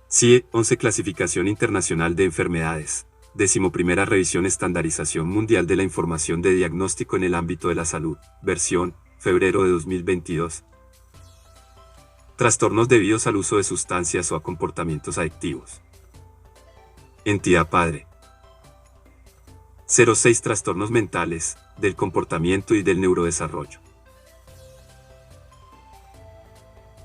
CIE 11 Clasificación Internacional de Enfermedades. 11ª Revisión Estandarización Mundial de la Información de Diagnóstico en el ámbito de la salud. Versión, febrero de 2022. Trastornos debidos al uso de sustancias o a comportamientos adictivos. Entidad padre. 06 Trastornos mentales, del comportamiento y del neurodesarrollo.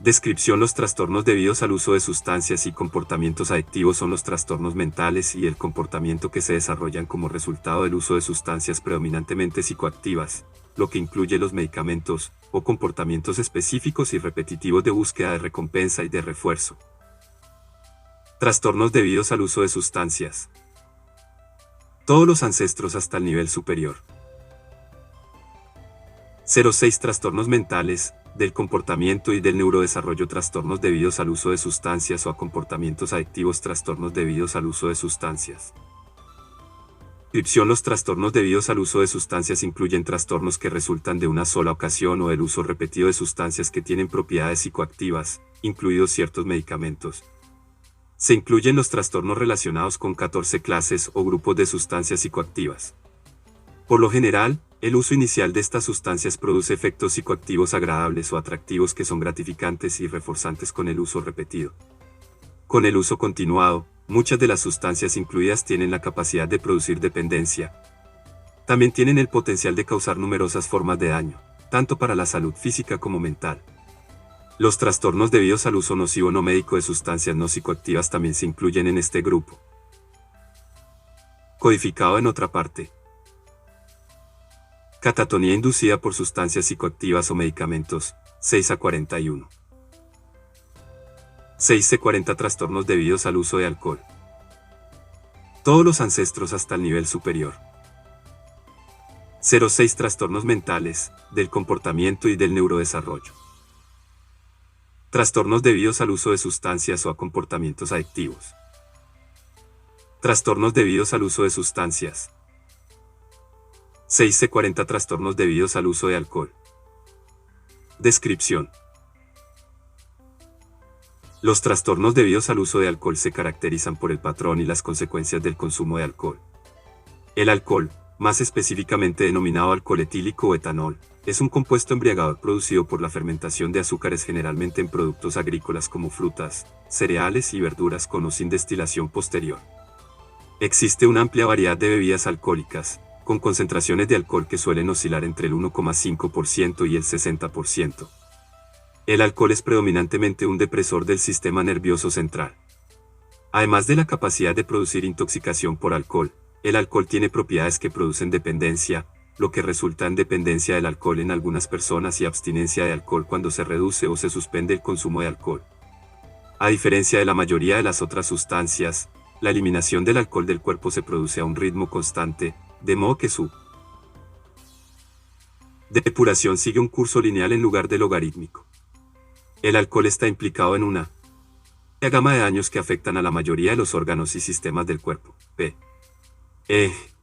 Descripción: los trastornos debidos al uso de sustancias y comportamientos adictivos son los trastornos mentales y el comportamiento que se desarrollan como resultado del uso de sustancias predominantemente psicoactivas, lo que incluye los medicamentos, o comportamientos específicos y repetitivos de búsqueda de recompensa y de refuerzo. Trastornos debidos al uso de sustancias. Todos los ancestros hasta el nivel superior. 06 Trastornos mentales, del comportamiento y del neurodesarrollo. Trastornos debidos al uso de sustancias o a comportamientos adictivos. Trastornos debidos al uso de sustancias. Descripción: los trastornos debidos al uso de sustancias incluyen trastornos que resultan de una sola ocasión o del uso repetido de sustancias que tienen propiedades psicoactivas, incluidos ciertos medicamentos. Se incluyen los trastornos relacionados con 14 clases o grupos de sustancias psicoactivas. Por lo general, el uso inicial de estas sustancias produce efectos psicoactivos agradables o atractivos que son gratificantes y reforzantes con el uso repetido. Con el uso continuado, muchas de las sustancias incluidas tienen la capacidad de producir dependencia. También tienen el potencial de causar numerosas formas de daño, tanto para la salud física como mental. Los trastornos debidos al uso nocivo no médico de sustancias no psicoactivas también se incluyen en este grupo. Codificado en otra parte. Catatonía inducida por sustancias psicoactivas o medicamentos, 6 a 41. 6C40 Trastornos debidos al uso de alcohol. Todos los ancestros hasta el nivel superior. 06 Trastornos mentales, del comportamiento y del neurodesarrollo. Trastornos debidos al uso de sustancias o a comportamientos adictivos. Trastornos debidos al uso de sustancias. 6C40 Trastornos debidos al uso de alcohol. Descripción: los trastornos debidos al uso de alcohol se caracterizan por el patrón y las consecuencias del consumo de alcohol. El alcohol, más específicamente denominado alcohol etílico o etanol, es un compuesto embriagador producido por la fermentación de azúcares generalmente en productos agrícolas como frutas, cereales y verduras con o sin destilación posterior. Existe una amplia variedad de bebidas alcohólicas, con concentraciones de alcohol que suelen oscilar entre el 1,5% y el 60%. El alcohol es predominantemente un depresor del sistema nervioso central. Además de la capacidad de producir intoxicación por alcohol, el alcohol tiene propiedades que producen dependencia, lo que resulta en dependencia del alcohol en algunas personas y abstinencia de alcohol cuando se reduce o se suspende el consumo de alcohol. A diferencia de la mayoría de las otras sustancias, la eliminación del alcohol del cuerpo se produce a un ritmo constante, de modo que su depuración sigue un curso lineal en lugar de logarítmico. El alcohol está implicado en una gama de daños que afectan a la mayoría de los órganos y sistemas del cuerpo.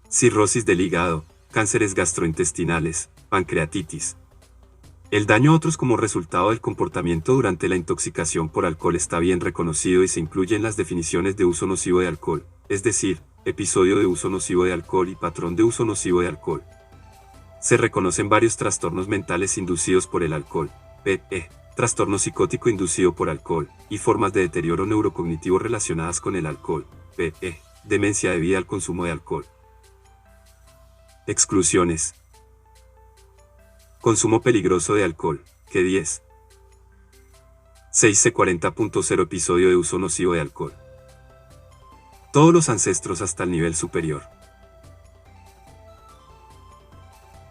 Cirrosis del hígado, cánceres gastrointestinales, pancreatitis. El daño a otros como resultado del comportamiento durante la intoxicación por alcohol está bien reconocido y se incluye en las definiciones de uso nocivo de alcohol, es decir, episodio de uso nocivo de alcohol y patrón de uso nocivo de alcohol. Se reconocen varios trastornos mentales inducidos por el alcohol, trastorno psicótico inducido por alcohol, y formas de deterioro neurocognitivo relacionadas con el alcohol, demencia debida al consumo de alcohol. Exclusiones. Consumo peligroso de alcohol, Q10. 6C40.0 Episodio de uso nocivo de alcohol. Todos los ancestros hasta el nivel superior.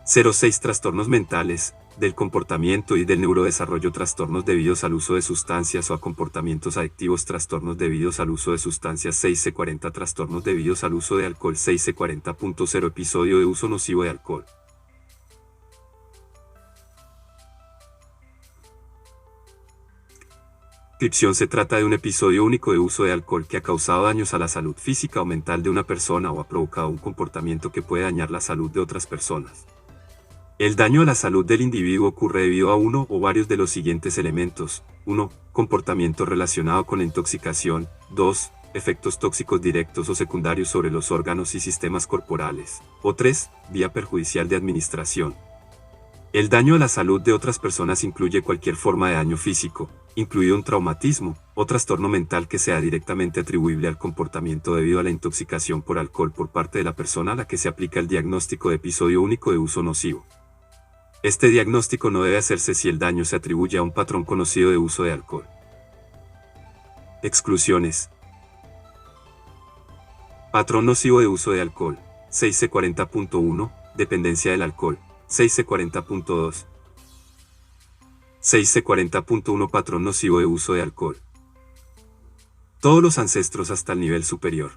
06 Trastornos mentales, del comportamiento y del neurodesarrollo. Trastornos debidos al uso de sustancias o a comportamientos adictivos. Trastornos debidos al uso de sustancias. 6C40 Trastornos debidos al uso de alcohol. 6C40.0 Episodio de uso nocivo de alcohol. Descripción: se trata de un episodio único de uso de alcohol que ha causado daños a la salud física o mental de una persona o ha provocado un comportamiento que puede dañar la salud de otras personas. El daño a la salud del individuo ocurre debido a uno o varios de los siguientes elementos. 1. Comportamiento relacionado con la intoxicación. 2. Efectos tóxicos directos o secundarios sobre los órganos y sistemas corporales. O 3. Vía perjudicial de administración. El daño a la salud de otras personas incluye cualquier forma de daño físico, incluido un traumatismo o trastorno mental que sea directamente atribuible al comportamiento debido a la intoxicación por alcohol por parte de la persona a la que se aplica el diagnóstico de episodio único de uso nocivo. Este diagnóstico no debe hacerse si el daño se atribuye a un patrón conocido de uso de alcohol. Exclusiones. Patrón nocivo de uso de alcohol. 6C40.1. Dependencia del alcohol. 6C40.2. 6C40.1 Patrón nocivo de uso de alcohol. Todos los ancestros hasta el nivel superior.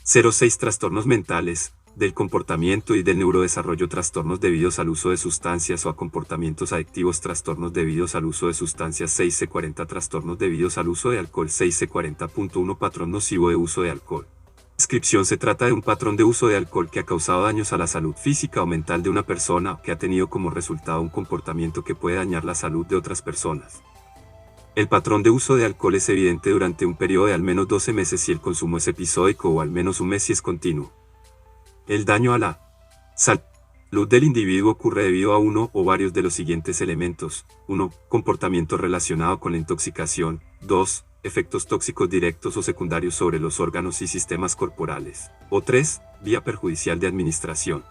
06 Trastornos mentales, del comportamiento y del neurodesarrollo. Trastornos debidos al uso de sustancias o a comportamientos adictivos. Trastornos debidos al uso de sustancias. 6C40 Trastornos debidos al uso de alcohol. 6C40.1 Patrón nocivo de uso de alcohol. Descripción: se trata de un patrón de uso de alcohol que ha causado daños a la salud física o mental de una persona o que ha tenido como resultado un comportamiento que puede dañar la salud de otras personas. El patrón de uso de alcohol es evidente durante un periodo de al menos 12 meses si el consumo es episódico o al menos un mes si es continuo. El daño a la salud del individuo ocurre debido a uno o varios de los siguientes elementos. 1. Comportamiento relacionado con la intoxicación. 2. Efectos tóxicos directos o secundarios sobre los órganos y sistemas corporales. O 3. Vía perjudicial de administración.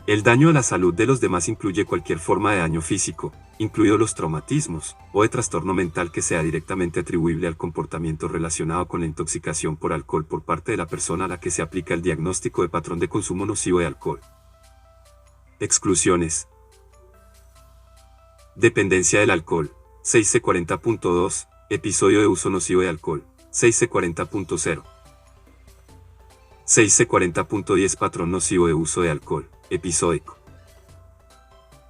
El daño a la salud de los demás incluye cualquier forma de daño físico, incluidos los traumatismos, o de trastorno mental que sea directamente atribuible al comportamiento relacionado con la intoxicación por alcohol por parte de la persona a la que se aplica el diagnóstico de patrón de consumo nocivo de alcohol. Exclusiones. Dependencia del alcohol. 6C40.2. Episodio de uso nocivo de alcohol. 6C40.0. 6C40.10 Patrón nocivo de uso de alcohol. Episódico.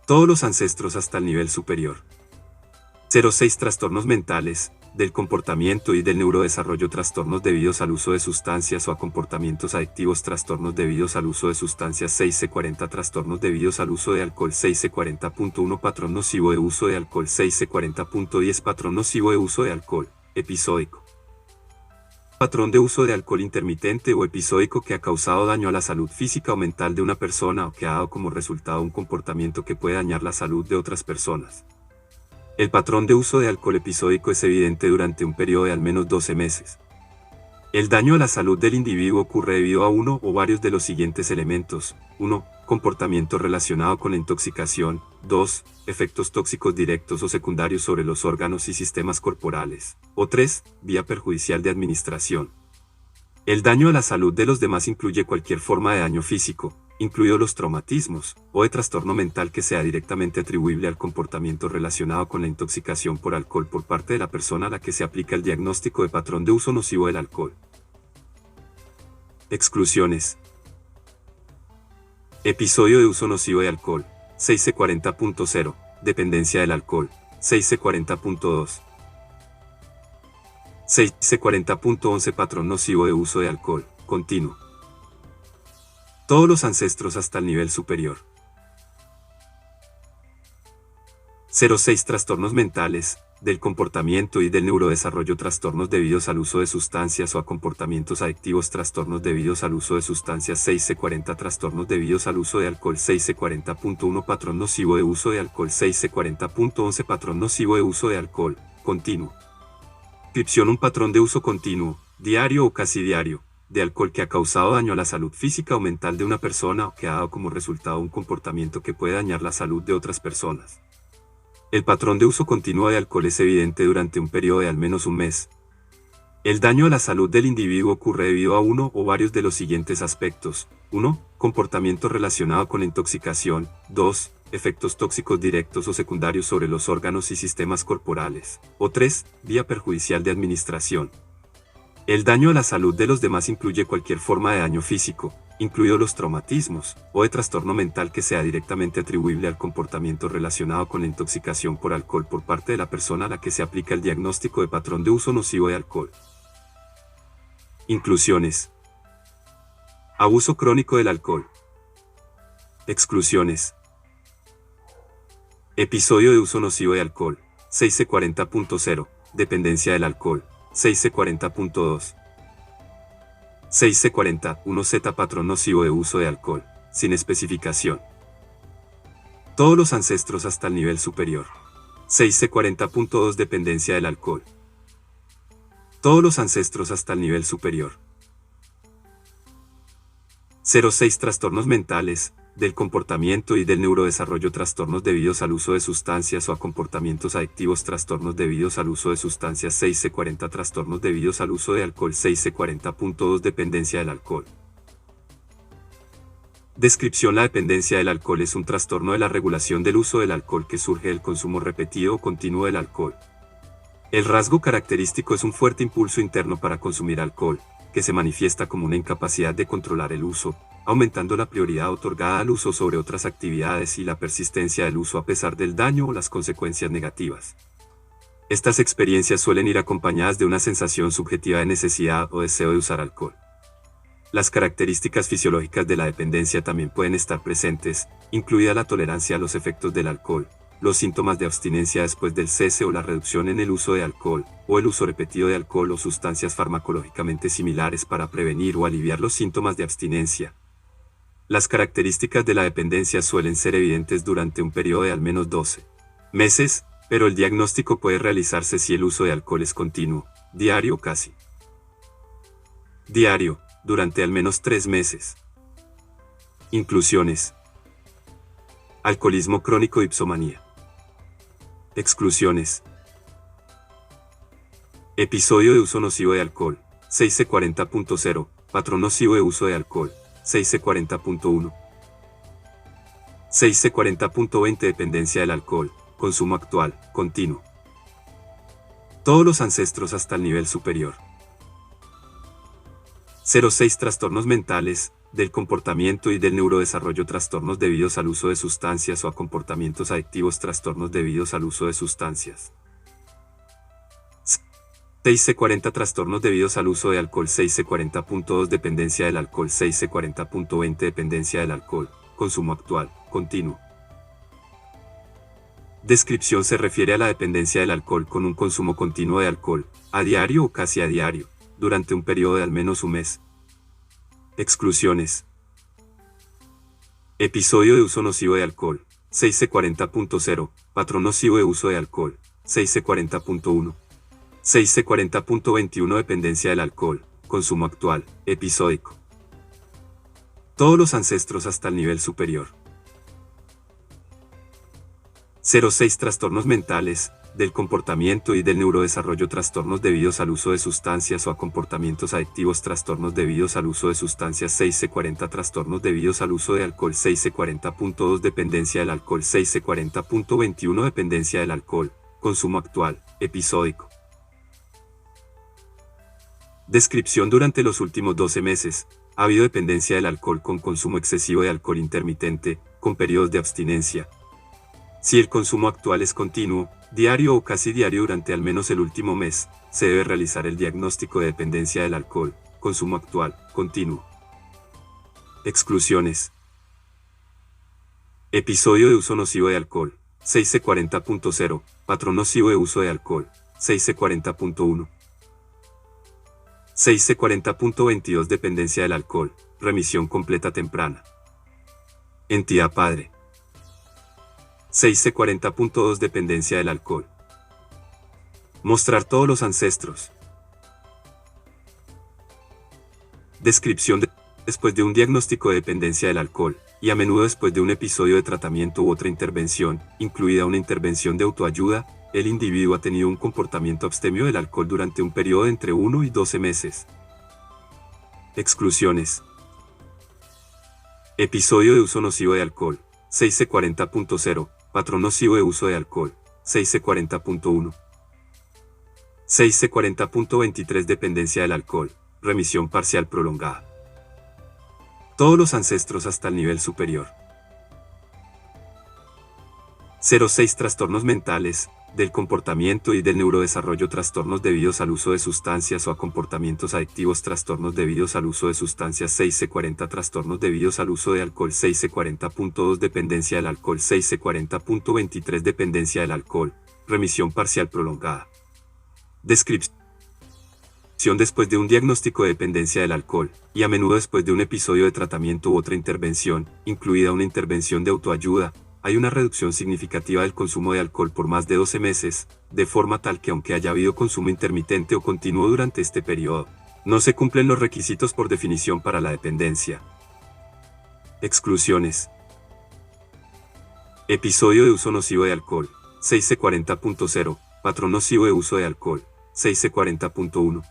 Todos los ancestros hasta el nivel superior. 06 Trastornos mentales, del comportamiento y del neurodesarrollo. Trastornos debidos al uso de sustancias o a comportamientos adictivos. Trastornos debidos al uso de sustancias. 6C40 Trastornos debidos al uso de alcohol. 6C40.1 Patrón nocivo de uso de alcohol. 6C40.10 Patrón nocivo de uso de alcohol. Episódico. Patrón de uso de alcohol intermitente o episódico que ha causado daño a la salud física o mental de una persona o que ha dado como resultado un comportamiento que puede dañar la salud de otras personas. El patrón de uso de alcohol episódico es evidente durante un periodo de al menos 12 meses. El daño a la salud del individuo ocurre debido a uno o varios de los siguientes elementos. 1. Comportamiento relacionado con la intoxicación. 2. Efectos tóxicos directos o secundarios sobre los órganos y sistemas corporales. O 3. Vía perjudicial de administración. El daño a la salud de los demás incluye cualquier forma de daño físico, incluidos los traumatismos, o de trastorno mental que sea directamente atribuible al comportamiento relacionado con la intoxicación por alcohol por parte de la persona a la que se aplica el diagnóstico de patrón de uso nocivo del alcohol. Exclusiones. Episodio de uso nocivo de alcohol. 6C40.0. Dependencia del alcohol. 6C40.2. 6C40.11 Patrón nocivo de uso de alcohol. Continuo. Todos los ancestros hasta el nivel superior. 06 Trastornos mentales, del comportamiento y del neurodesarrollo. Trastornos debidos al uso de sustancias o a comportamientos adictivos. Trastornos debidos al uso de sustancias. 6C40 Trastornos debidos al uso de alcohol. 6C40.1 Patrón nocivo de uso de alcohol. 6C40.11 Patrón nocivo de uso de alcohol. Continuo. Descripción: un patrón de uso continuo, diario o casi diario, de alcohol que ha causado daño a la salud física o mental de una persona o que ha dado como resultado un comportamiento que puede dañar la salud de otras personas. El patrón de uso continuo de alcohol es evidente durante un periodo de al menos un mes. El daño a la salud del individuo ocurre debido a uno o varios de los siguientes aspectos. 1. Comportamiento relacionado con la intoxicación. 2. Efectos tóxicos directos o secundarios sobre los órganos y sistemas corporales. O 3. Vía perjudicial de administración. El daño a la salud de los demás incluye cualquier forma de daño físico, incluidos los traumatismos, o de trastorno mental que sea directamente atribuible al comportamiento relacionado con la intoxicación por alcohol por parte de la persona a la que se aplica el diagnóstico de patrón de uso nocivo de alcohol. Inclusiones. Abuso crónico del alcohol. Exclusiones. Episodio de uso nocivo de alcohol. 6C40.0. Dependencia del alcohol. 6C40.2. 6C40. 1Z. Patrón nocivo de uso de alcohol. Sin especificación. Todos los ancestros hasta el nivel superior. 6C40.2. Dependencia del alcohol. Todos los ancestros hasta el nivel superior. 06. Trastornos mentales, del comportamiento y del neurodesarrollo. Trastornos debidos al uso de sustancias o a comportamientos adictivos. Trastornos debidos al uso de sustancias. 6C40. Trastornos debidos al uso de alcohol. 6C40.2. Dependencia del alcohol. Descripción. La dependencia del alcohol es un trastorno de la regulación del uso del alcohol que surge del consumo repetido o continuo del alcohol. El rasgo característico es un fuerte impulso interno para consumir alcohol, que se manifiesta como una incapacidad de controlar el uso, aumentando la prioridad otorgada al uso sobre otras actividades y la persistencia del uso a pesar del daño o las consecuencias negativas. Estas experiencias suelen ir acompañadas de una sensación subjetiva de necesidad o deseo de usar alcohol. Las características fisiológicas de la dependencia también pueden estar presentes, incluida la tolerancia a los efectos del alcohol, los síntomas de abstinencia después del cese o la reducción en el uso de alcohol, o el uso repetido de alcohol o sustancias farmacológicamente similares para prevenir o aliviar los síntomas de abstinencia. Las características de la dependencia suelen ser evidentes durante un periodo de al menos 12 meses, pero el diagnóstico puede realizarse si el uso de alcohol es continuo, diario o casi diario, durante al menos 3 meses. Inclusiones. Alcoholismo crónico y hipsomanía. Exclusiones. Episodio de uso nocivo de alcohol. 6C40.0. Patrón nocivo de uso de alcohol. 6C40.1. 6C40.20. Dependencia del alcohol. Consumo actual, continuo. Todos los ancestros hasta el nivel superior. 06. Trastornos mentales, del comportamiento y del neurodesarrollo. Trastornos debidos al uso de sustancias o a comportamientos adictivos. Trastornos debidos al uso de sustancias. 6C40. Trastornos debidos al uso de alcohol. 6C40.2. Dependencia del alcohol. 6C40.20. Dependencia del alcohol. Consumo actual, continuo. Descripción. Se refiere a la dependencia del alcohol con un consumo continuo de alcohol, a diario o casi a diario, durante un periodo de al menos un mes. Exclusiones. Episodio de uso nocivo de alcohol. 6C40.0. Patrón nocivo de uso de alcohol. 6C40.1. 6C40.21. Dependencia del alcohol. Consumo actual, episódico. Todos los ancestros hasta el nivel superior. 06. Trastornos mentales, del comportamiento y del neurodesarrollo. Trastornos debidos al uso de sustancias o a comportamientos adictivos. Trastornos debidos al uso de sustancias. 6C40. Trastornos debidos al uso de alcohol. 6C40.2. Dependencia del alcohol. 6C40.21. Dependencia del alcohol. Consumo actual, episódico. Descripción. Durante los últimos 12 meses, ha habido dependencia del alcohol con consumo excesivo de alcohol intermitente, con periodos de abstinencia. Si el consumo actual es continuo, diario o casi diario durante al menos el último mes, se debe realizar el diagnóstico de dependencia del alcohol, consumo actual, continuo. Exclusiones. Episodio de uso nocivo de alcohol. 6C40.0. Patrón nocivo de uso de alcohol. 6C40.1. 6C40.22. Dependencia del alcohol. Remisión completa temprana. Entidad padre. 6C40.2. Dependencia del alcohol. Mostrar todos los ancestros. Descripción. Después de un diagnóstico de dependencia del alcohol, y a menudo después de un episodio de tratamiento u otra intervención, incluida una intervención de autoayuda, el individuo ha tenido un comportamiento abstemio del alcohol durante un periodo de entre 1 y 12 meses. Exclusiones. Episodio de uso nocivo de alcohol. 6C40.0. Patrón nocivo de uso de alcohol. 6C40.1. 6C40.23. Dependencia del alcohol. Remisión parcial prolongada. Todos los ancestros hasta el nivel superior. 06. Trastornos mentales, del comportamiento y del neurodesarrollo, trastornos debidos al uso de sustancias o a comportamientos adictivos, trastornos debidos al uso de sustancias 6C40, trastornos debidos al uso de alcohol 6C40.2, dependencia del alcohol 6C40.23, dependencia del alcohol, remisión parcial prolongada. Descripción: después de un diagnóstico de dependencia del alcohol, y a menudo después de un episodio de tratamiento u otra intervención, incluida una intervención de autoayuda, hay una reducción significativa del consumo de alcohol por más de 12 meses, de forma tal que aunque haya habido consumo intermitente o continuo durante este periodo, no se cumplen los requisitos por definición para la dependencia. Exclusiones. Episodio de uso nocivo de alcohol, 6C40.0, patrón nocivo de uso de alcohol, 6C40.1.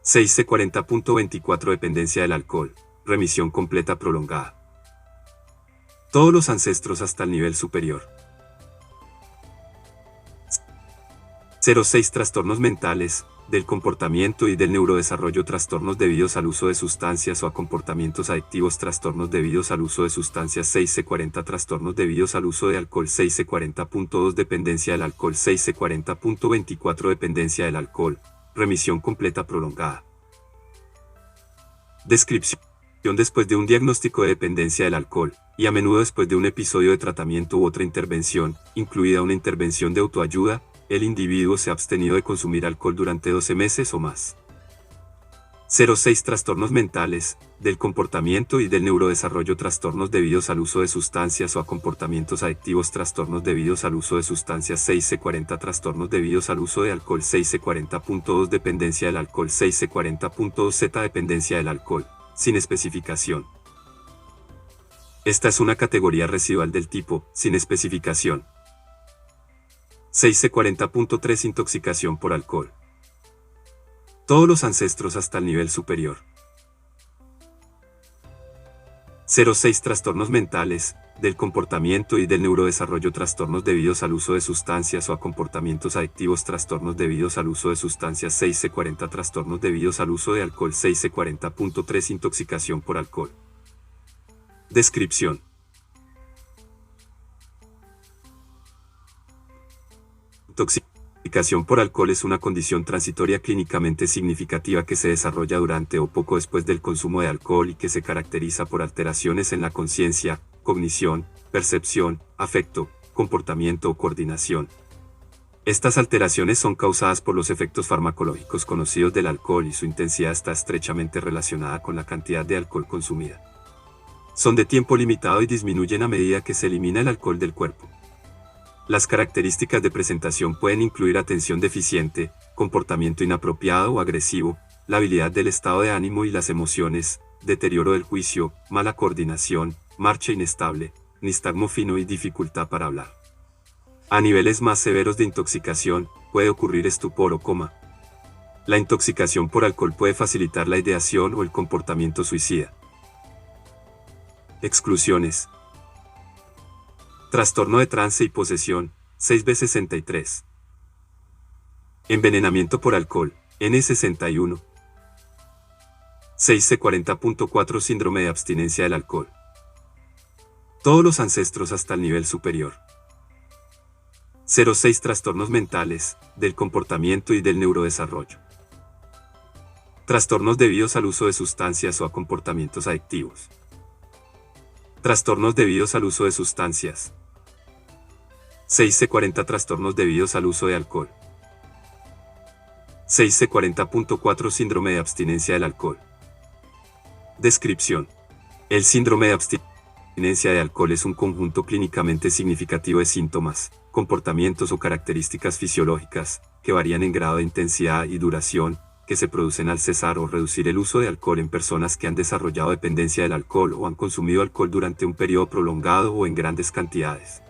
6C40.24, dependencia del alcohol, remisión completa prolongada. Todos los ancestros hasta el nivel superior. 06. Trastornos mentales, del comportamiento y del neurodesarrollo, trastornos debidos al uso de sustancias o a comportamientos adictivos, trastornos debidos al uso de sustancias 6C40, trastornos debidos al uso de alcohol 6C40.2, dependencia del alcohol 6C40.24, dependencia del alcohol, remisión completa prolongada. Descripción: después de un diagnóstico de dependencia del alcohol, y a menudo después de un episodio de tratamiento u otra intervención, incluida una intervención de autoayuda, el individuo se ha abstenido de consumir alcohol durante 12 meses o más. 06. Trastornos mentales, del comportamiento y del neurodesarrollo, trastornos debidos al uso de sustancias o a comportamientos adictivos, trastornos debidos al uso de sustancias 6C40, trastornos debidos al uso de alcohol 6C40.2, dependencia del alcohol 6C40.2, Z, dependencia del alcohol, sin especificación. Esta es una categoría residual del tipo, sin especificación. 6C40.3, intoxicación por alcohol. Todos los ancestros hasta el nivel superior. 06. Trastornos mentales, del comportamiento y del neurodesarrollo, trastornos debidos al uso de sustancias o a comportamientos adictivos, trastornos debidos al uso de sustancias 6C40, trastornos debidos al uso de alcohol 6C40.3, intoxicación por alcohol. Descripción: intoxicación por alcohol es una condición transitoria clínicamente significativa que se desarrolla durante o poco después del consumo de alcohol y que se caracteriza por alteraciones en la conciencia, cognición, percepción, afecto, comportamiento o coordinación. Estas alteraciones son causadas por los efectos farmacológicos conocidos del alcohol y su intensidad está estrechamente relacionada con la cantidad de alcohol consumida. Son de tiempo limitado y disminuyen a medida que se elimina el alcohol del cuerpo. Las características de presentación pueden incluir atención deficiente, comportamiento inapropiado o agresivo, la habilidad del estado de ánimo y las emociones, deterioro del juicio, mala coordinación, marcha inestable, nistagmo fino y dificultad para hablar. A niveles más severos de intoxicación, puede ocurrir estupor o coma. La intoxicación por alcohol puede facilitar la ideación o el comportamiento suicida. Exclusiones. Trastorno de trance y posesión, 6B63. Envenenamiento por alcohol, N61. 6C40.4, síndrome de abstinencia del alcohol. Todos los ancestros hasta el nivel superior. 06. Trastornos mentales, del comportamiento y del neurodesarrollo. Trastornos debidos al uso de sustancias o a comportamientos adictivos. Trastornos debidos al uso de sustancias. 6C40. Trastornos debidos al uso de alcohol. 6C40.4, síndrome de abstinencia del alcohol. Descripción: el síndrome de abstinencia de alcohol es un conjunto clínicamente significativo de síntomas, comportamientos o características fisiológicas, que varían en grado de intensidad y duración, que se producen al cesar o reducir el uso de alcohol en personas que han desarrollado dependencia del alcohol o han consumido alcohol durante un periodo prolongado o en grandes cantidades.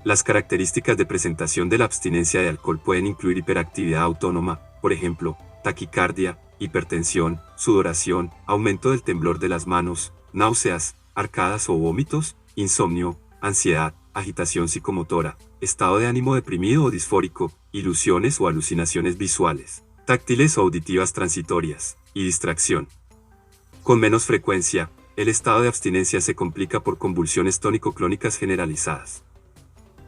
Las características de presentación de la abstinencia de alcohol pueden incluir hiperactividad autónoma, por ejemplo, taquicardia, hipertensión, sudoración, aumento del temblor de las manos, náuseas, arcadas o vómitos, insomnio, ansiedad, agitación psicomotora, estado de ánimo deprimido o disfórico, ilusiones o alucinaciones visuales, táctiles o auditivas transitorias, y distracción. Con menos frecuencia, el estado de abstinencia se complica por convulsiones tónico-clónicas generalizadas.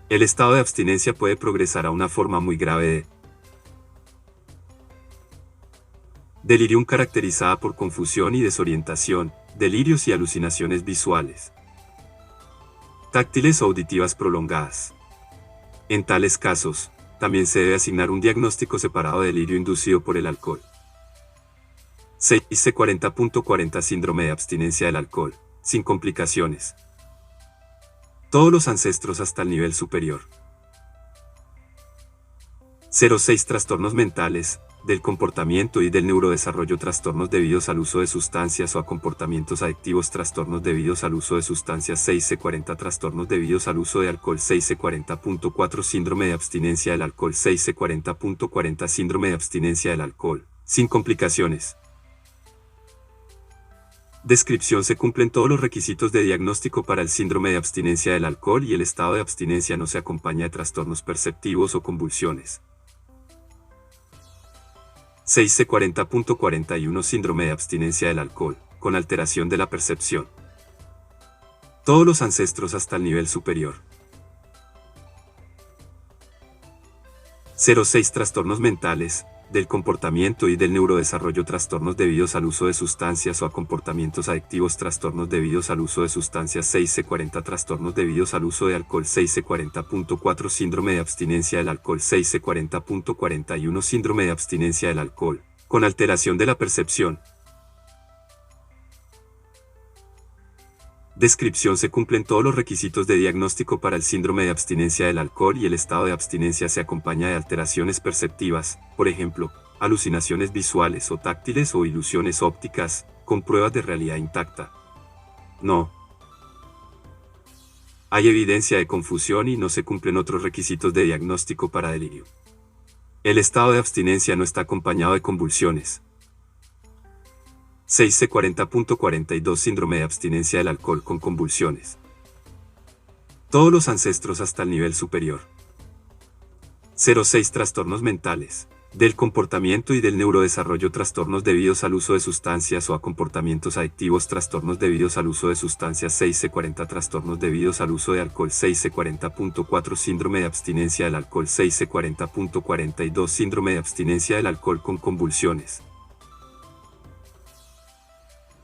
El estado de abstinencia puede progresar a una forma muy grave de delirium caracterizada por confusión y desorientación, delirios y alucinaciones visuales, táctiles o auditivas prolongadas. En tales casos, también se debe asignar un diagnóstico separado de delirio inducido por el alcohol. 6C40.40 Síndrome de abstinencia del alcohol, sin complicaciones. Todos los ancestros hasta el nivel superior. 06 Trastornos mentales, del comportamiento y del neurodesarrollo, trastornos debidos al uso de sustancias o a comportamientos adictivos, trastornos debidos al uso de sustancias. 6C40 Trastornos debidos al uso de alcohol. 6C40.4 Síndrome de abstinencia del alcohol. 6C40.40 Síndrome de abstinencia del alcohol, sin complicaciones. Descripción: se cumplen todos los requisitos de diagnóstico para el síndrome de abstinencia del alcohol y el estado de abstinencia no se acompaña de trastornos perceptivos o convulsiones. 6C40.41 Síndrome de abstinencia del alcohol, con alteración de la percepción. Todos los ancestros hasta el nivel superior. 06 Trastornos mentales, del comportamiento y del neurodesarrollo, trastornos debidos al uso de sustancias o a comportamientos adictivos, trastornos debidos al uso de sustancias. 6C40 Trastornos debidos al uso de alcohol. 6C40.4 Síndrome de abstinencia del alcohol. 6C40.41 Síndrome de abstinencia del alcohol, con alteración de la percepción. Descripción: se cumplen todos los requisitos de diagnóstico para el síndrome de abstinencia del alcohol y el estado de abstinencia se acompaña de alteraciones perceptivas, por ejemplo, alucinaciones visuales o táctiles o ilusiones ópticas, con pruebas de realidad intacta. No hay evidencia de confusión y no se cumplen otros requisitos de diagnóstico para delirio. El estado de abstinencia no está acompañado de convulsiones. 6C40.42 Síndrome de abstinencia del alcohol con convulsiones. Todos los ancestros hasta el nivel superior. 06 Trastornos mentales, del comportamiento y del neurodesarrollo, trastornos debidos al uso de sustancias o a comportamientos adictivos, trastornos debidos al uso de sustancias. 6C40 Trastornos debidos al uso de alcohol. 6C40.4 Síndrome de abstinencia del alcohol. 6C40.42 Síndrome de abstinencia del alcohol con convulsiones.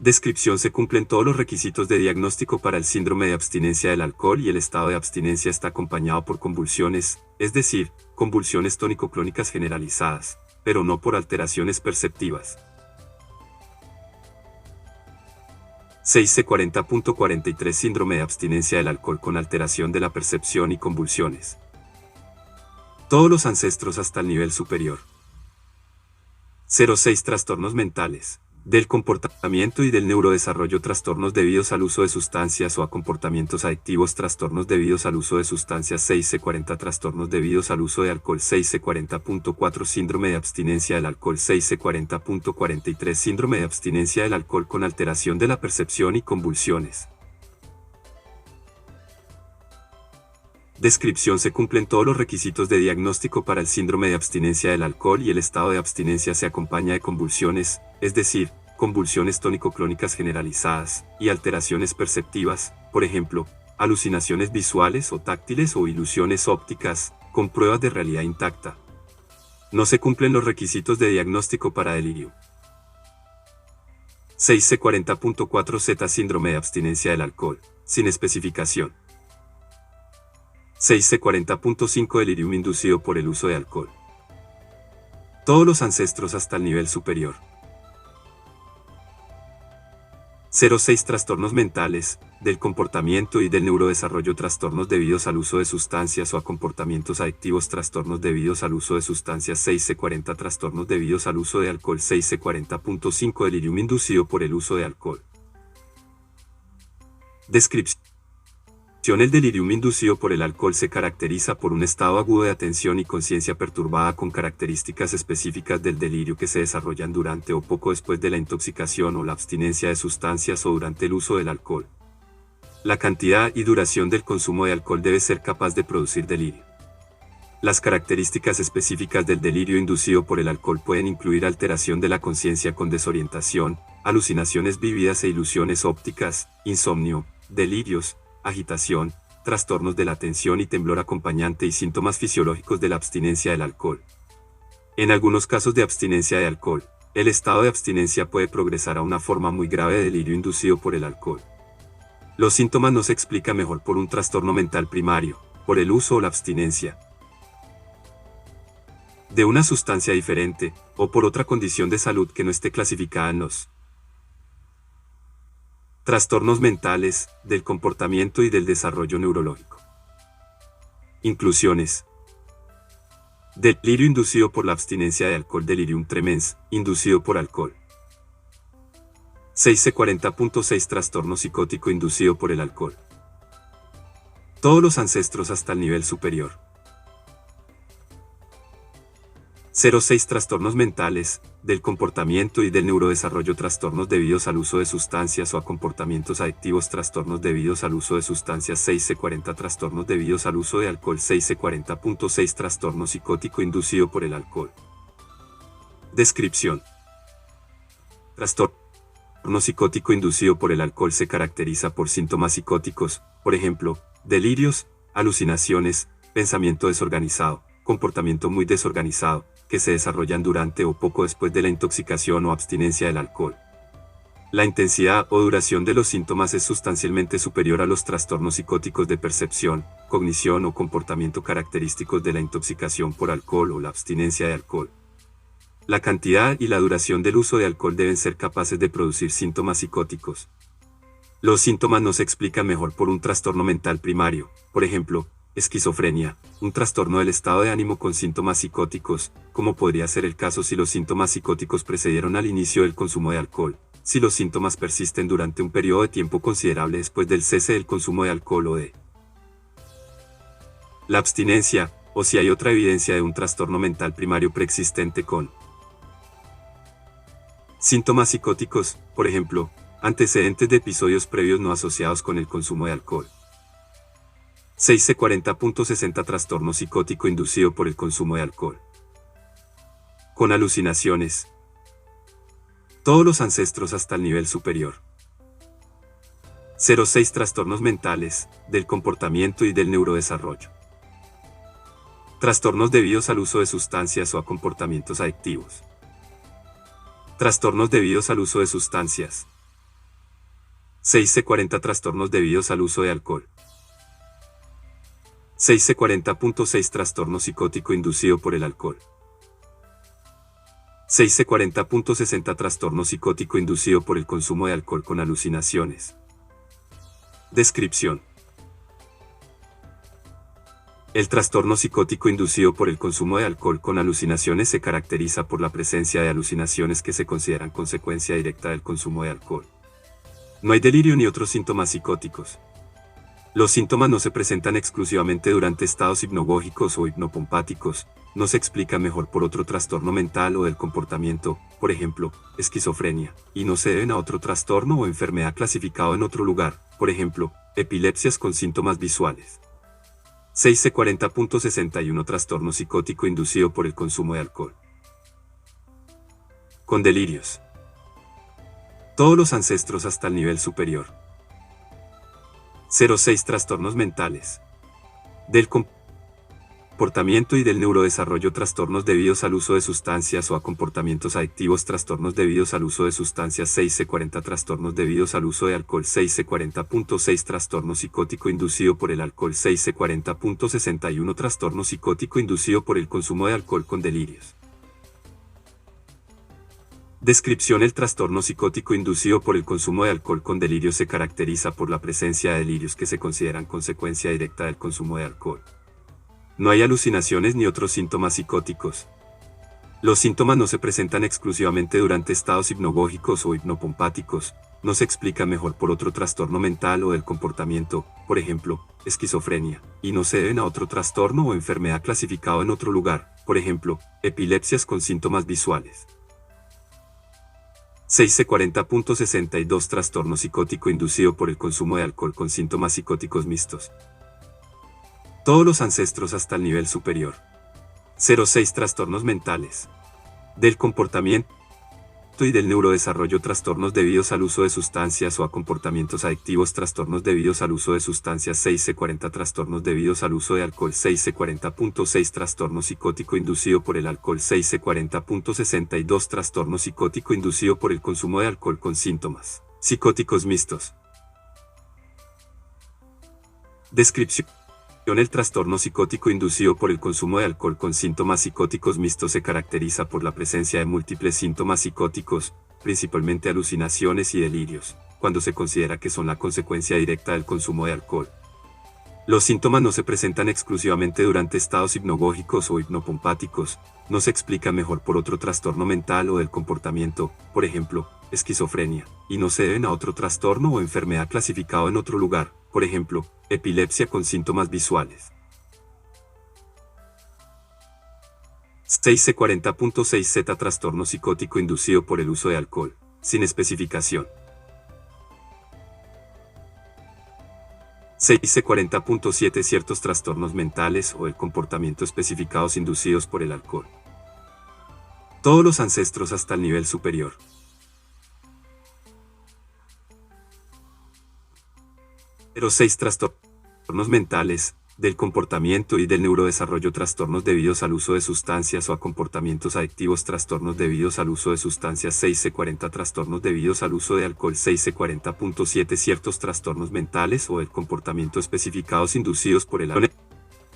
Descripción: se cumplen todos los requisitos de diagnóstico para el síndrome de abstinencia del alcohol y el estado de abstinencia está acompañado por convulsiones, es decir, convulsiones tónico-clónicas generalizadas, pero no por alteraciones perceptivas. 6C40.43 Síndrome de abstinencia del alcohol con alteración de la percepción y convulsiones. Todos los ancestros hasta el nivel superior. 06 Trastornos mentales, del comportamiento y del neurodesarrollo, trastornos debidos al uso de sustancias o a comportamientos adictivos, trastornos debidos al uso de sustancias. 6C40 Trastornos debidos al uso de alcohol. 6C40.4 Síndrome de abstinencia del alcohol. 6C40.43 Síndrome de abstinencia del alcohol con alteración de la percepción y convulsiones. Descripción: se cumplen todos los requisitos de diagnóstico para el síndrome de abstinencia del alcohol y el estado de abstinencia se acompaña de convulsiones, es decir, convulsiones tónico-clónicas generalizadas, y alteraciones perceptivas, por ejemplo, alucinaciones visuales o táctiles o ilusiones ópticas, con pruebas de realidad intacta. No se cumplen los requisitos de diagnóstico para delirio. 6C40.4 Z Síndrome de abstinencia del alcohol, sin especificación. 6C40.5 Delirium inducido por el uso de alcohol. Todos los ancestros hasta el nivel superior. 06 Trastornos mentales, del comportamiento y del neurodesarrollo, trastornos debidos al uso de sustancias o a comportamientos adictivos, trastornos debidos al uso de sustancias. 6C40 Trastornos debidos al uso de alcohol. 6C40.5 Delirium inducido por el uso de alcohol. Descripción: el delirium inducido por el alcohol se caracteriza por un estado agudo de atención y conciencia perturbada con características específicas del delirio que se desarrollan durante o poco después de la intoxicación o la abstinencia de sustancias o durante el uso del alcohol. La cantidad y duración del consumo de alcohol debe ser capaz de producir delirio. Las características específicas del delirio inducido por el alcohol pueden incluir alteración de la conciencia con desorientación, alucinaciones vívidas e ilusiones ópticas, insomnio, delirios, agitación, trastornos de la atención y temblor acompañante y síntomas fisiológicos de la abstinencia del alcohol. En algunos casos de abstinencia de alcohol, el estado de abstinencia puede progresar a una forma muy grave de delirio inducido por el alcohol. Los síntomas no se explican mejor por un trastorno mental primario, por el uso o la abstinencia de una sustancia diferente, o por otra condición de salud que no esté clasificada en los trastornos mentales, del comportamiento y del desarrollo neurológico. Inclusiones. Delirio inducido por la abstinencia de alcohol. Delirium tremens, inducido por alcohol. 6C40.6 Trastorno psicótico inducido por el alcohol. Todos los ancestros hasta el nivel superior. 06 Trastornos mentales, del comportamiento y del neurodesarrollo. Trastornos debidos al uso de sustancias o a comportamientos adictivos. Trastornos debidos al uso de sustancias. 6C40 Trastornos debidos al uso de alcohol. 6C40.6 Trastorno psicótico inducido por el alcohol. Descripción. Trastorno psicótico inducido por el alcohol se caracteriza por síntomas psicóticos, por ejemplo, delirios, alucinaciones, pensamiento desorganizado, comportamiento muy desorganizado, que se desarrollan durante o poco después de la intoxicación o abstinencia del alcohol. La intensidad o duración de los síntomas es sustancialmente superior a los trastornos psicóticos de percepción, cognición o comportamiento característicos de la intoxicación por alcohol o la abstinencia de alcohol. La cantidad y la duración del uso de alcohol deben ser capaces de producir síntomas psicóticos. Los síntomas no se explican mejor por un trastorno mental primario, por ejemplo, esquizofrenia, un trastorno del estado de ánimo con síntomas psicóticos, como podría ser el caso si los síntomas psicóticos precedieron al inicio del consumo de alcohol, si los síntomas persisten durante un periodo de tiempo considerable después del cese del consumo de alcohol o de la abstinencia, o si hay otra evidencia de un trastorno mental primario preexistente con síntomas psicóticos, por ejemplo, antecedentes de episodios previos no asociados con el consumo de alcohol. 6C40.60 Trastorno psicótico inducido por el consumo de alcohol. Con alucinaciones. Todos los ancestros hasta el nivel superior. 06 Trastornos mentales, del comportamiento y del neurodesarrollo. Trastornos debidos al uso de sustancias o a comportamientos adictivos. Trastornos debidos al uso de sustancias. 6C40 Trastornos debidos al uso de alcohol. 6C40.6 Trastorno psicótico inducido por el alcohol. 6C40.60 Trastorno psicótico inducido por el consumo de alcohol con alucinaciones. Descripción. El trastorno psicótico inducido por el consumo de alcohol con alucinaciones se caracteriza por la presencia de alucinaciones que se consideran consecuencia directa del consumo de alcohol. No hay delirio ni otros síntomas psicóticos. Los síntomas no se presentan exclusivamente durante estados hipnagógicos o hipnopompáticos, no se explica mejor por otro trastorno mental o del comportamiento, por ejemplo, esquizofrenia, y no se deben a otro trastorno o enfermedad clasificado en otro lugar, por ejemplo, epilepsias con síntomas visuales. 6C40.61 Trastorno psicótico inducido por el consumo de alcohol. Con delirios. Todos los ancestros hasta el nivel superior. 06 Trastornos mentales. Del comportamiento y del neurodesarrollo. Trastornos debidos al uso de sustancias o a comportamientos adictivos. Trastornos debidos al uso de sustancias. 6C40 Trastornos debidos al uso de alcohol. 6C40.6 Trastorno psicótico inducido por el alcohol. 6C40.61 Trastorno psicótico inducido por el consumo de alcohol con delirios. Descripción. El trastorno psicótico inducido por el consumo de alcohol con delirios se caracteriza por la presencia de delirios que se consideran consecuencia directa del consumo de alcohol. No hay alucinaciones ni otros síntomas psicóticos. Los síntomas no se presentan exclusivamente durante estados hipnagógicos o hipnopompáticos, no se explica mejor por otro trastorno mental o del comportamiento, por ejemplo, esquizofrenia, y no se deben a otro trastorno o enfermedad clasificado en otro lugar, por ejemplo, epilepsias con síntomas visuales. 6C40.62 Trastorno psicótico inducido por el consumo de alcohol con síntomas psicóticos mixtos. Todos los ancestros hasta el nivel superior. 06 Trastornos mentales. Del comportamiento y del neurodesarrollo, trastornos debidos al uso de sustancias o a comportamientos adictivos, trastornos debidos al uso de sustancias 6C40, trastornos debidos al uso de alcohol 6C40.6, trastorno psicótico inducido por el alcohol 6C40.62, trastorno psicótico inducido por el consumo de alcohol con síntomas psicóticos mixtos. Descripción. El trastorno psicótico inducido por el consumo de alcohol con síntomas psicóticos mixtos se caracteriza por la presencia de múltiples síntomas psicóticos, principalmente alucinaciones y delirios, cuando se considera que son la consecuencia directa del consumo de alcohol. Los síntomas no se presentan exclusivamente durante estados hipnagógicos o hipnopompáticos, no se explican mejor por otro trastorno mental o del comportamiento, por ejemplo, esquizofrenia, y no se deben a otro trastorno o enfermedad clasificado en otro lugar, por ejemplo, epilepsia con síntomas visuales. 6C40.6Z, trastorno psicótico inducido por el uso de alcohol, sin especificación. 6C40.7, ciertos trastornos mentales o el comportamiento especificados inducidos por el alcohol. Todos los ancestros hasta el nivel superior. 06, trastornos mentales, del comportamiento y del neurodesarrollo, trastornos debidos al uso de sustancias o a comportamientos adictivos, trastornos debidos al uso de sustancias 6C40, trastornos debidos al uso de alcohol 6C40.7, ciertos trastornos mentales o el comportamiento especificados inducidos por el alcohol.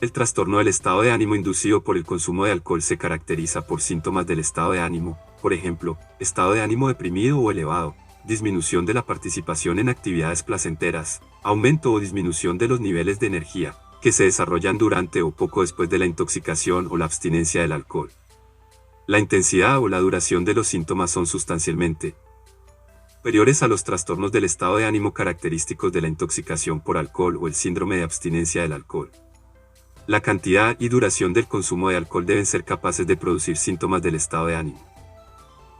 El trastorno del estado de ánimo inducido por el consumo de alcohol se caracteriza por síntomas del estado de ánimo, por ejemplo, estado de ánimo deprimido o elevado, disminución de la participación en actividades placenteras, aumento o disminución de los niveles de energía, que se desarrollan durante o poco después de la intoxicación o la abstinencia del alcohol. La intensidad o la duración de los síntomas son sustancialmente superiores a los trastornos del estado de ánimo característicos de la intoxicación por alcohol o el síndrome de abstinencia del alcohol. La cantidad y duración del consumo de alcohol deben ser capaces de producir síntomas del estado de ánimo.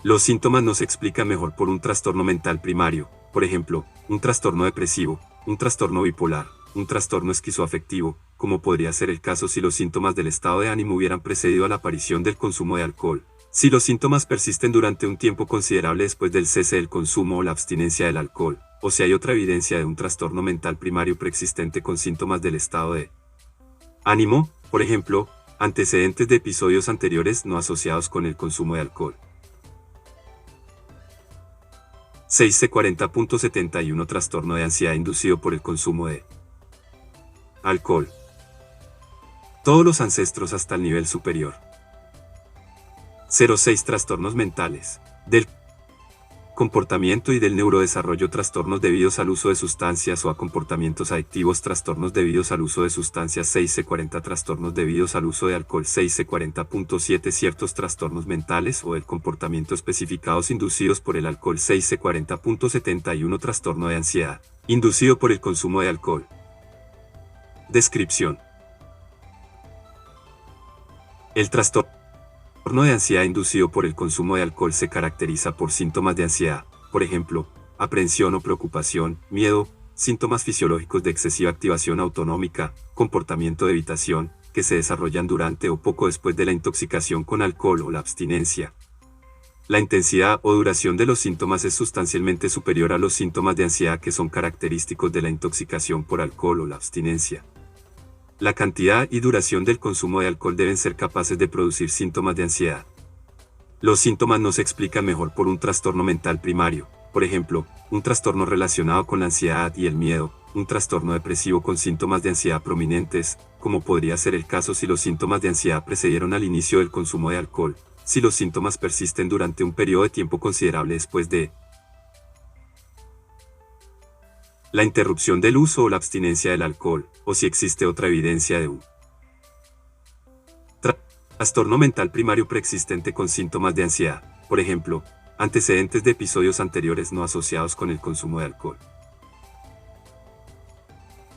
Los síntomas no se explican mejor por un trastorno mental primario, por ejemplo, un trastorno depresivo, un trastorno bipolar, un trastorno esquizoafectivo, como podría ser el caso si los síntomas del estado de ánimo hubieran precedido a la aparición del consumo de alcohol. Si los síntomas persisten durante un tiempo considerable después del cese del consumo o la abstinencia del alcohol, o si hay otra evidencia de un trastorno mental primario preexistente con síntomas del estado de ánimo, por ejemplo, antecedentes de episodios anteriores no asociados con el consumo de alcohol. 6C40.71, trastorno de ansiedad inducido por el consumo de alcohol. Todos los ancestros hasta el nivel superior. 06, trastornos mentales, del comportamiento y del neurodesarrollo, trastornos debidos al uso de sustancias o a comportamientos adictivos, trastornos debidos al uso de sustancias 6C40, trastornos debidos al uso de alcohol 6C40.7, ciertos trastornos mentales o el comportamiento especificados inducidos por el alcohol 6C40.71, trastorno de ansiedad, inducido por el consumo de alcohol. Descripción. El trastorno de ansiedad inducido por el consumo de alcohol se caracteriza por síntomas de ansiedad, por ejemplo, aprehensión o preocupación, miedo, síntomas fisiológicos de excesiva activación autonómica, comportamiento de evitación, que se desarrollan durante o poco después de la intoxicación con alcohol o la abstinencia. La intensidad o duración de los síntomas es sustancialmente superior a los síntomas de ansiedad que son característicos de la intoxicación por alcohol o la abstinencia. La cantidad y duración del consumo de alcohol deben ser capaces de producir síntomas de ansiedad. Los síntomas no se explican mejor por un trastorno mental primario, por ejemplo, un trastorno relacionado con la ansiedad y el miedo, un trastorno depresivo con síntomas de ansiedad prominentes, como podría ser el caso si los síntomas de ansiedad precedieron al inicio del consumo de alcohol, si los síntomas persisten durante un periodo de tiempo considerable después de la interrupción del uso o la abstinencia del alcohol, o si existe otra evidencia de un trastorno mental primario preexistente con síntomas de ansiedad, por ejemplo, antecedentes de episodios anteriores no asociados con el consumo de alcohol.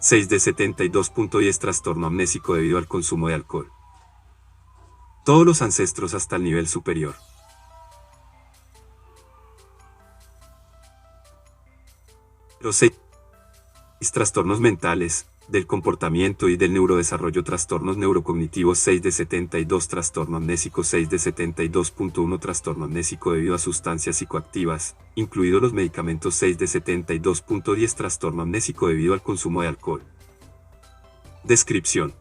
6D72.10, trastorno amnésico debido al consumo de alcohol. Todos los ancestros hasta el nivel superior. 06. Trastornos mentales, del comportamiento y del neurodesarrollo, trastornos neurocognitivos 6 de 72, trastorno amnésico 6 de 72.1, trastorno amnésico debido a sustancias psicoactivas, incluidos los medicamentos 6 de 72.10, trastorno amnésico debido al consumo de alcohol. Descripción.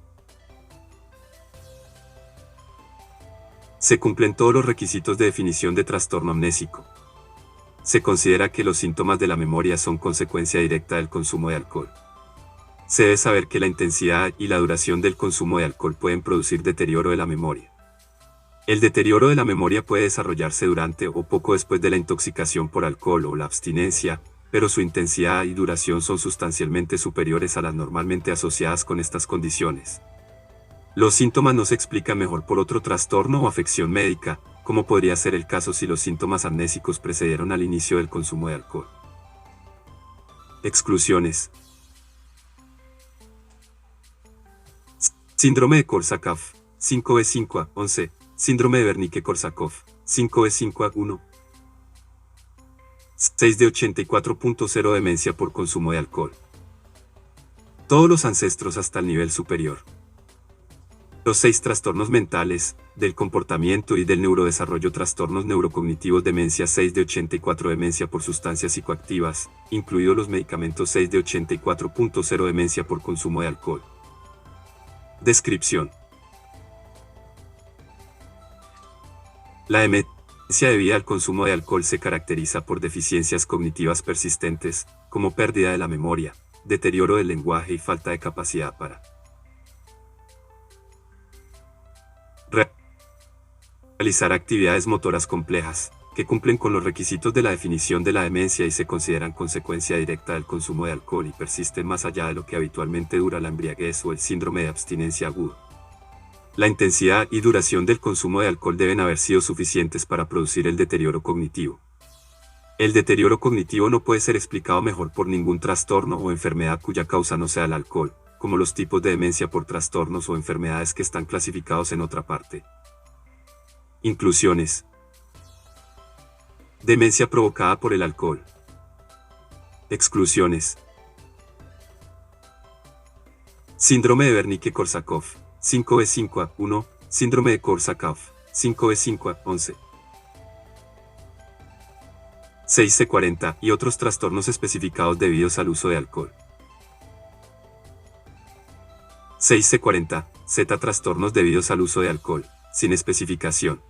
Se cumplen todos los requisitos de definición de trastorno amnésico. Se considera que los síntomas de la memoria son consecuencia directa del consumo de alcohol. Se debe saber que la intensidad y la duración del consumo de alcohol pueden producir deterioro de la memoria. El deterioro de la memoria puede desarrollarse durante o poco después de la intoxicación por alcohol o la abstinencia, pero su intensidad y duración son sustancialmente superiores a las normalmente asociadas con estas condiciones. Los síntomas no se explican mejor por otro trastorno o afección médica, como podría ser el caso si los síntomas amnésicos precedieron al inicio del consumo de alcohol. Exclusiones. Síndrome de Korsakoff, 5B5A11, síndrome de Wernicke-Korsakoff, 5B5A1. 6 de 84.0, demencia por consumo de alcohol. Todos los ancestros hasta el nivel superior. Los 6 trastornos mentales, del comportamiento y del neurodesarrollo, trastornos neurocognitivos, demencia 6 de 84, demencia por sustancias psicoactivas, incluidos los medicamentos 6 de 84.0, demencia por consumo de alcohol. Descripción. La demencia debida al consumo de alcohol se caracteriza por deficiencias cognitivas persistentes, como pérdida de la memoria, deterioro del lenguaje y falta de capacidad para realizar actividades motoras complejas, que cumplen con los requisitos de la definición de la demencia y se consideran consecuencia directa del consumo de alcohol y persisten más allá de lo que habitualmente dura la embriaguez o el síndrome de abstinencia agudo. La intensidad y duración del consumo de alcohol deben haber sido suficientes para producir el deterioro cognitivo. El deterioro cognitivo no puede ser explicado mejor por ningún trastorno o enfermedad cuya causa no sea el alcohol, como los tipos de demencia por trastornos o enfermedades que están clasificados en otra parte. Inclusiones. Demencia provocada por el alcohol. Exclusiones. Síndrome de Wernicke-Korsakoff, 5B5A1, síndrome de Korsakoff, 5B5A11. 6C40 y otros trastornos especificados debidos al uso de alcohol. 6C40, Z trastornos debidos al uso de alcohol, sin especificación.